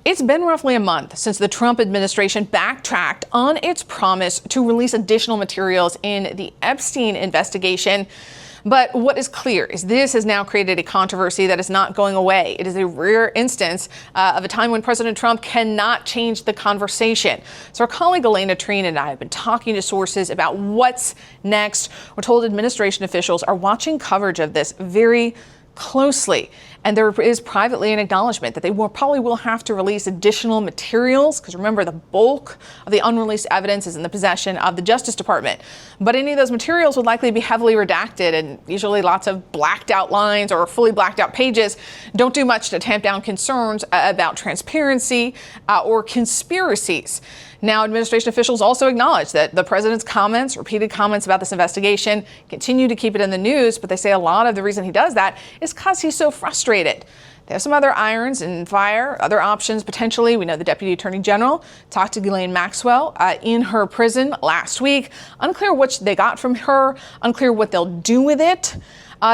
It's been roughly a month since the Trump administration backtracked on its promise to release additional materials in the Epstein investigation. But what is clear is this has now created a controversy that is not going away. It is a rare instance of a time when President Trump cannot change the conversation. So our colleague Elena Treen and I have been talking to sources about what's next. We're told administration officials are watching coverage of this very closely. And there is privately an acknowledgement that they probably will have to release additional materials, because remember, the bulk of the unreleased evidence is in the possession of the Justice Department. But any of those materials would likely be heavily redacted, and usually lots of blacked out lines or fully blacked out pages don't do much to tamp down concerns about transparency or conspiracies. Now, administration officials also acknowledge that the president's repeated comments about this investigation, continue to keep it in the news, but they say a lot of the reason he does that is because he's so frustrated. They have some other irons in fire, other options potentially. We know the Deputy Attorney General talked to Ghislaine Maxwell in her prison last week. Unclear what they got from her, unclear what they'll do with it.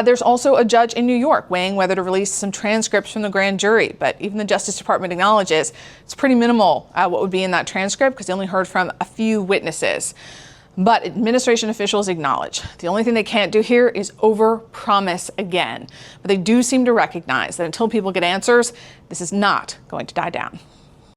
There's also a judge in New York weighing whether to release some transcripts from the grand jury. But even the Justice Department acknowledges it's pretty minimal what would be in that transcript, because they only heard from a few witnesses. But administration officials acknowledge the only thing they can't do here is overpromise again. But they do seem to recognize that until people get answers, this is not going to die down.